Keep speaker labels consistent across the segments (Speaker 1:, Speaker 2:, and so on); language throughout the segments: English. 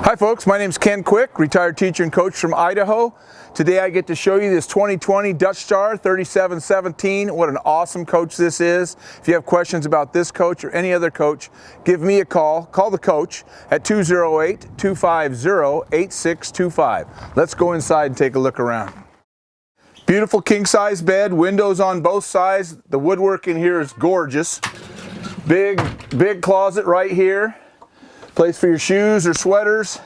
Speaker 1: Hi folks, my name is Ken Quick, retired teacher and coach from Idaho. Today I get to show you this 2020 Dutch Star 3717. What an awesome coach this is. If you have questions about this coach or any other coach, give me a call. Call the coach at 208-250-8625. Let's go inside and take a look around. Beautiful king size bed, windows on both sides. The woodwork in here is gorgeous. Big closet right here. Place for your shoes or sweaters.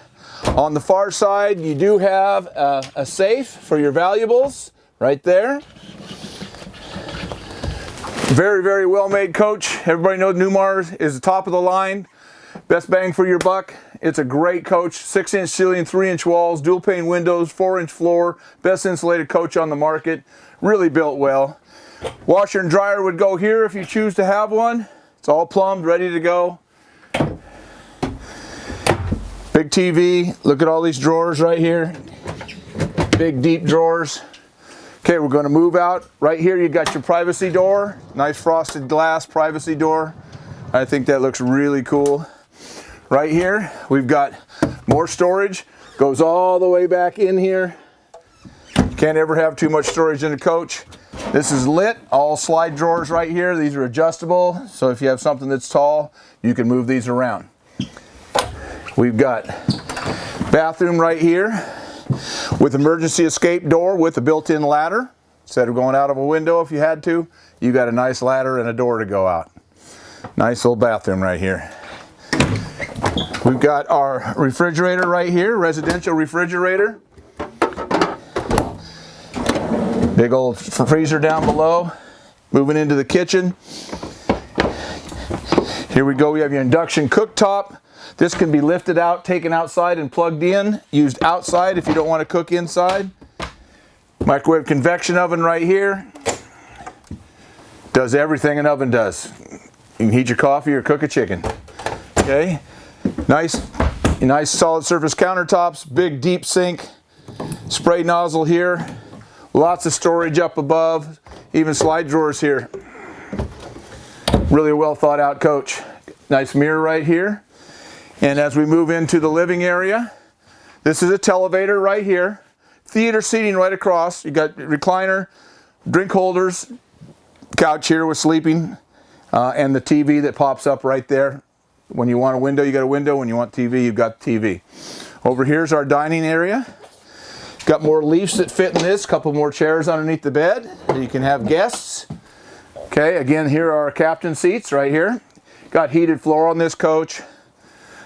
Speaker 1: On the far side, you do have a safe for your valuables right there. Very well made coach. Everybody knows Newmar is the top of the line. Best bang for your buck. It's a great coach. 6-inch ceiling, 3-inch walls, dual pane windows, 4-inch floor. Best insulated coach on the market. Really built well. Washer and dryer would go here if you choose to have one. It's all plumbed, ready to go. Big TV, look at all these drawers right here. Big deep drawers. Okay, we're going to move out. Right here you got your privacy door. Nice frosted glass privacy door. I think that looks really cool. Right here we've got more storage. Goes all the way back in here. Can't ever have too much storage in a coach. This is lit, all slide drawers right here. These are adjustable, so if you have something that's tall, you can move these around. We've got bathroom right here with emergency escape door with a built-in ladder. Instead of going out of a window if you had to, you got a nice ladder and a door to go out. Nice little bathroom right here. We've got our refrigerator right here, residential refrigerator. Big old freezer down below. Moving into the kitchen. Here we go, we have your induction cooktop. This can be lifted out, taken outside and plugged in, used outside if you don't want to cook inside. Microwave convection oven right here. Does everything an oven does. You can heat your coffee or cook a chicken. Okay, nice solid surface countertops, big deep sink, spray nozzle here, lots of storage up above, even slide drawers here. Really well thought out coach. Nice mirror right here. And as we move into the living area, this is a televator right here. Theater seating right across. You got recliner, drink holders, couch here with sleeping, and the TV that pops up right there. When you want a window, you got a window. When you want TV, you've got TV. Over here's our dining area. Got more leaves that fit in this. Couple more chairs underneath the bed. You can have guests. Okay, again, here are our captain seats right here. Got heated floor on this coach.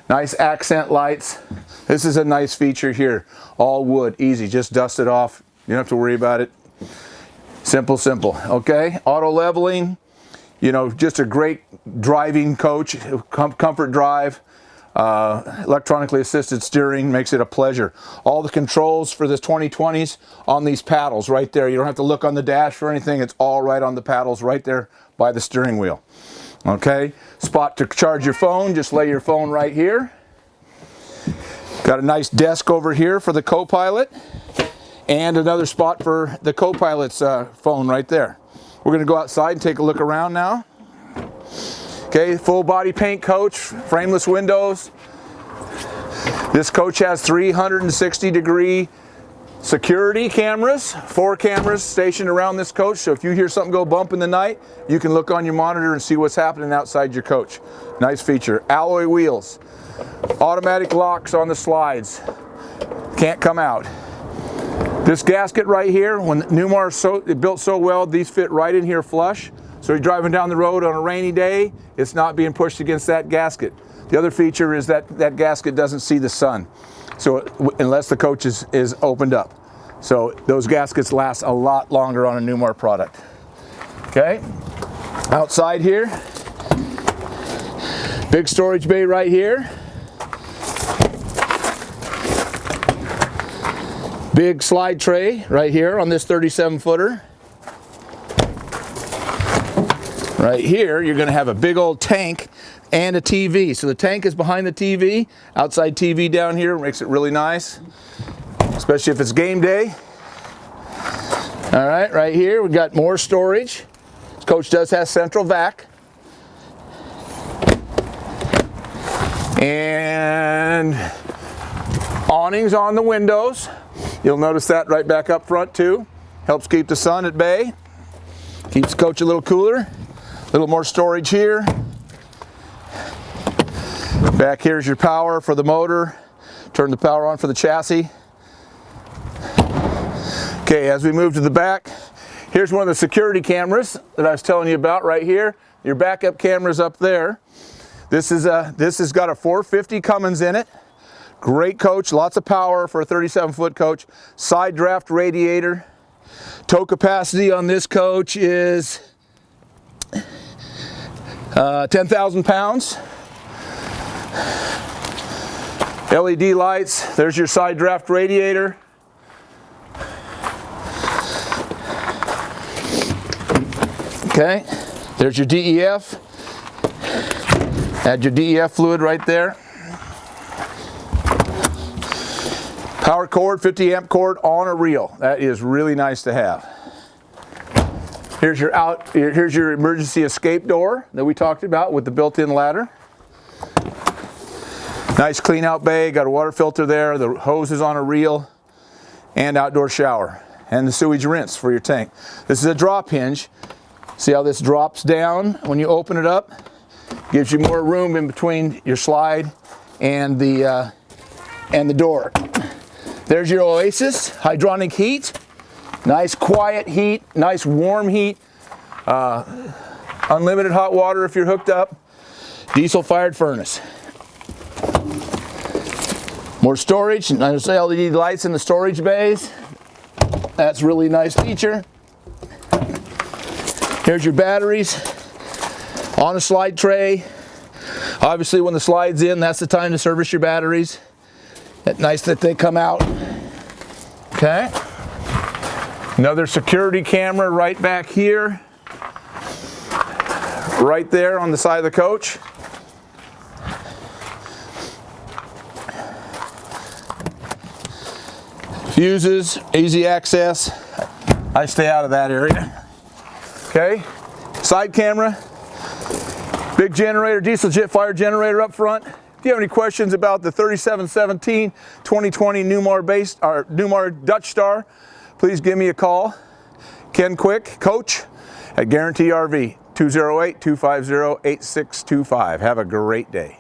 Speaker 1: Nice accent lights. This is a nice feature here. All wood, easy, just dust it off. You don't have to worry about it. Simple. Okay, auto leveling. You know, just a great driving coach. Comfort drive. Electronically assisted steering makes it a pleasure. All the controls for this 2020s on these paddles right there. You don't have to look on the dash for anything. It's all right on the paddles right there by the steering wheel. Okay, spot to charge your phone, just lay your phone right here. Got a nice desk over here for the co-pilot and another spot for the co-pilot's phone right there. We're going to go outside and take a look around now. Okay, full body paint coach, frameless windows. This coach has 360-degree security cameras, 4 cameras stationed around this coach, so if you hear something go bump in the night, you can look on your monitor and see what's happening outside your coach. Nice feature. Alloy wheels, automatic locks on the slides, can't come out. This gasket right here, when Newmar is built so well, these fit right in here flush, so you're driving down the road on a rainy day, it's not being pushed against that gasket. The other feature is that gasket doesn't see the sun. So unless the coach is opened up. So those gaskets last a lot longer on a Newmar product. Okay, outside here, big storage bay right here. Big slide tray right here on this 37-footer. Right here, you're going to have a big old tank and a TV. So the tank is behind the TV. Outside TV down here makes it really nice, especially if it's game day. All right, right here we got more storage. This coach does have central vac. And Awnings on the windows. You'll notice that right back up front too. Helps keep the sun at bay. Keeps the coach a little cooler. A little more storage here. Back here's your power for the motor. Turn the power on for the chassis. Okay, as we move to the back, here's one of the security cameras that I was telling you about right here. Your backup camera's up there. This has got a 450 Cummins in it. Great coach, lots of power for a 37-foot coach. Side draft radiator. Tow capacity on this coach is 10,000 pounds. LED lights, there's your side draft radiator. Okay, there's your DEF. Add your DEF fluid right there. Power cord, 50 amp cord on a reel. That is really nice to have. Here's your emergency escape door that we talked about with the built-in ladder. Nice clean out bay, got a water filter there, the hose is on a reel, and outdoor shower, and the sewage rinse for your tank. This is a drop hinge. See how this drops down when you open it up? Gives you more room in between your slide and the door. There's your Oasis, hydronic heat. Nice quiet heat, nice warm heat. Unlimited hot water if you're hooked up. Diesel fired furnace. More storage, and there's LED lights in the storage bays. That's a really nice feature. Here's your batteries on a slide tray. Obviously when the slide's in, that's the time to service your batteries. That's nice that they come out. Okay. Another security camera right back here. Right there on the side of the coach. Fuses, easy access. I stay out of that area. Okay, side camera, big generator, diesel jet fire generator up front. If you have any questions about the 3717 2020 Newmar Dutch Star, please give me a call. Ken Quick, coach at Guarantee RV, 208-250-8625. Have a great day.